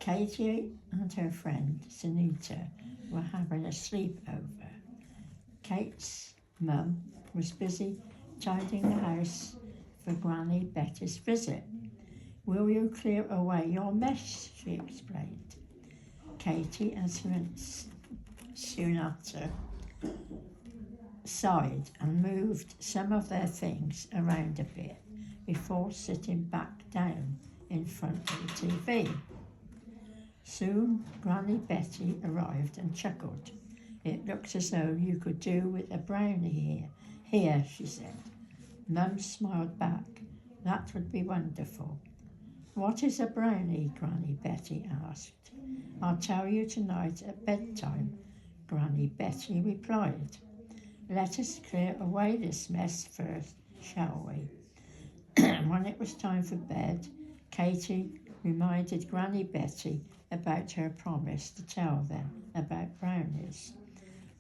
Katie and her friend Sunita were having a sleepover. Kate's mum was busy tidying the house for Granny Betty's visit. Will you clear away your mess? She explained. Katie and Sunita sighed and moved some of their things around a bit before sitting back down in front of the TV. Soon Granny Betty arrived and chuckled. It looks as though you could do with a brownie here, she said. Mum smiled back. That would be wonderful. What is a brownie? Granny Betty asked. I'll tell you tonight at bedtime, Granny Betty replied. Let us clear away this mess first, shall we? When it was time for bed, Katie reminded Granny Betty about her promise to tell them about brownies.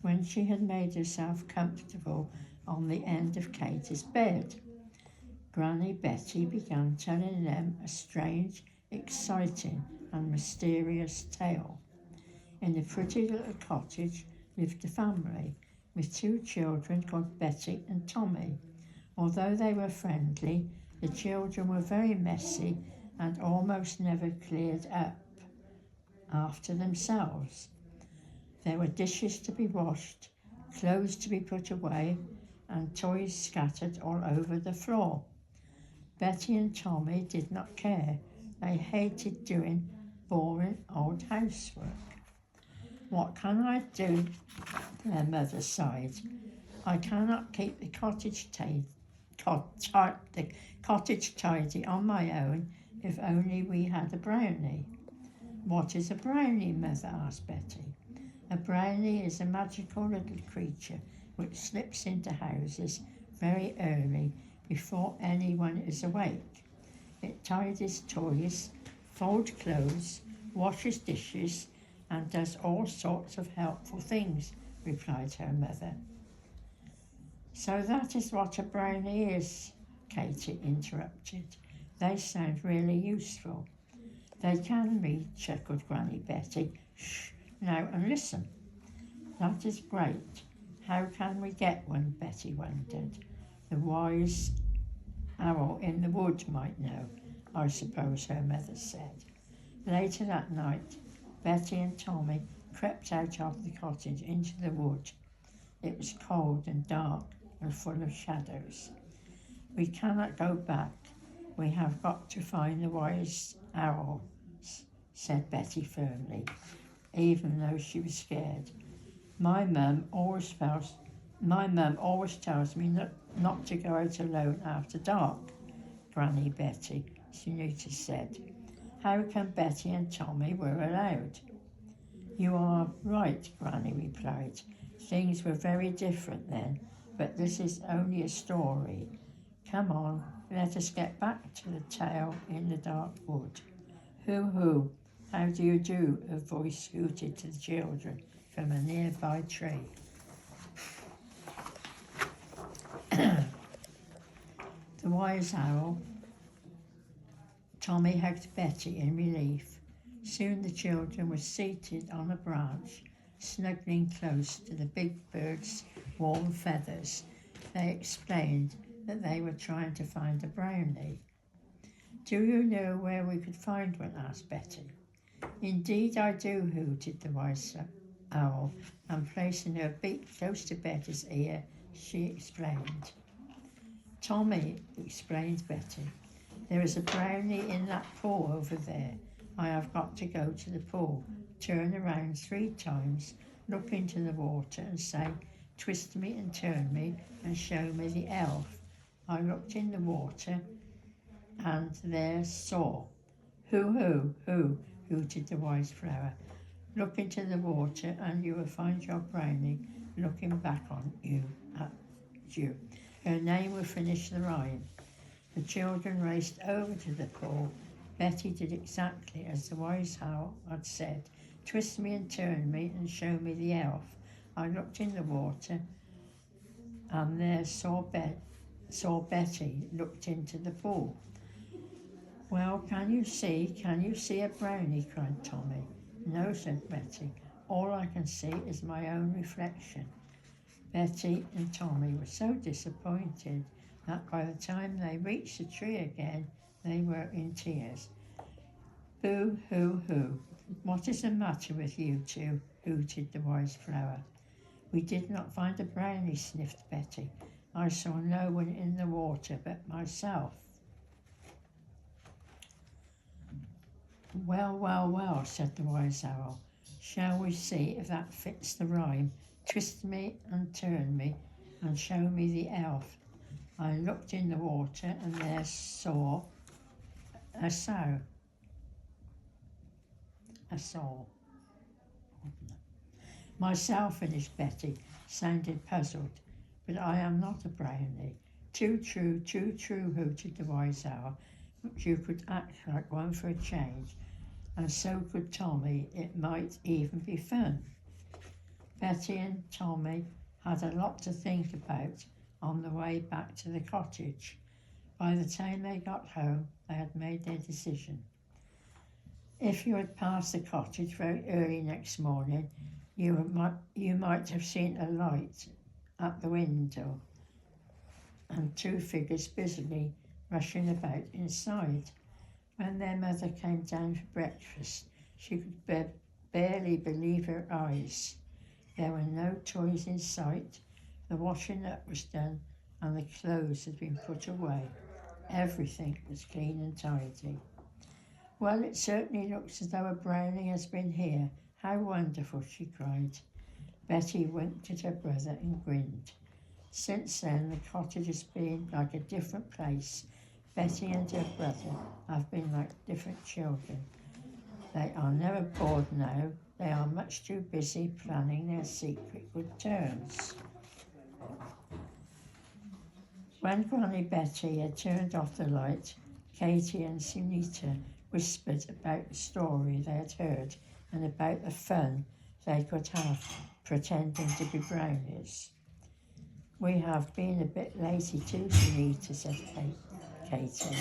When she had made herself comfortable on the end of Katie's bed, Granny Betty began telling them a strange, exciting and mysterious tale. In a pretty little cottage lived a family with two children called Betty and Tommy. Although they were friendly, the children were very messy and almost never cleared up after themselves. There were dishes to be washed, clothes to be put away, and toys scattered all over the floor. Betty and Tommy did not care. They hated doing boring old housework. What can I do? Their mother sighed. I cannot keep the cottage tidy on my own. If only we had a brownie. What is a brownie, Mother asked Betty. A brownie is a magical little creature which slips into houses very early before anyone is awake. It tidies toys, folds clothes, washes dishes, and does all sorts of helpful things, replied her mother. So that is what a brownie is, Katie interrupted. They sound really useful. They can be, chuckled Granny Betty. Shh, now and listen. That is great. How can we get one? Betty wondered. The wise owl in the wood might know, I suppose her mother said. Later that night, Betty and Tommy crept out of the cottage into the wood. It was cold and dark and full of shadows. We cannot go back. We have got to find the wise owl, said Betty firmly, even though she was scared. My mum always tells me not to go out alone after dark, Granny Betty, Sunita said. How can Betty and Tommy were allowed? You are right, Granny replied. Things were very different then, but this is only a story. Come on, let us get back to the tale in the dark wood. Hoo-hoo, how do you do? A voice scooted to the children from a nearby tree. The wise owl. Tommy hugged Betty in relief. Soon the children were seated on a branch, snuggling close to the big bird's warm feathers. They explained that they were trying to find a brownie. Do you know where we could find one? Asked Betty. Indeed I do, hooted the wise owl, and placing her beak close to Betty's ear, she explained. Tommy, explained Betty, there is a brownie in that pool over there. I have got to go to the pool, turn around 3 times, look into the water and say, twist me and turn me and show me the elf. I looked in the water and there saw. Hoo, hooted the wise flower. Look into the water and you will find your brownie looking back on you, at you. Her name will finish the rhyme. The children raced over to the pool. Betty did exactly as the wise owl had said. Twist me and turn me and show me the elf. I looked in the water and there saw Betty looked into the pool. Well, can you see a brownie? Cried Tommy. No, said Betty. All I can see is my own reflection. Betty and Tommy were so disappointed that by the time they reached the tree again, they were in tears. Boo hoo hoo! What is the matter with you two? Hooted the wise flower. We did not find a brownie, sniffed Betty. I saw no one in the water but myself. Well, well, well, said the wise owl. Shall we see if that fits the rhyme? Twist me and turn me and show me the elf. I looked in the water and there saw a sow. A soul. Myself, finished Betty, sounded puzzled, but I am not a brownie. Too true, hooted the wise owl, but you could act like one for a change, and so could Tommy. It might even be fun. Betty and Tommy had a lot to think about on the way back to the cottage. By the time they got home, they had made their decision. If you had passed the cottage very early next morning, you might have seen a light at the window and two figures busily rushing about inside. When their mother came down for breakfast, she could barely believe her eyes. There were no toys in sight, the washing up was done, and the clothes had been put away. Everything was clean and tidy. Well, it certainly looks as though a brownie has been here. How wonderful, she cried. Betty winked at her brother and grinned. Since then, the cottage has been like a different place. Betty and her brother have been like different children. They are never bored now. They are much too busy planning their secret good turns. When Granny Betty had turned off the light, Katie and Sunita whispered about the story they had heard and about the fun they could have pretending to be brownies. We have been a bit lazy too, Sunita, said Katie.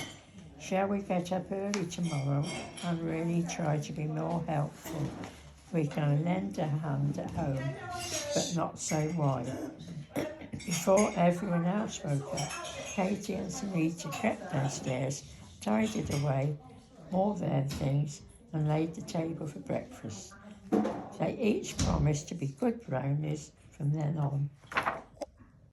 Shall we get up early tomorrow and really try to be more helpful? We can lend a hand at home, but not say why. Before everyone else woke up, Katie and Sunita crept downstairs, tidied away all their things, and laid the table for breakfast. They each promised to be good brownies from then on.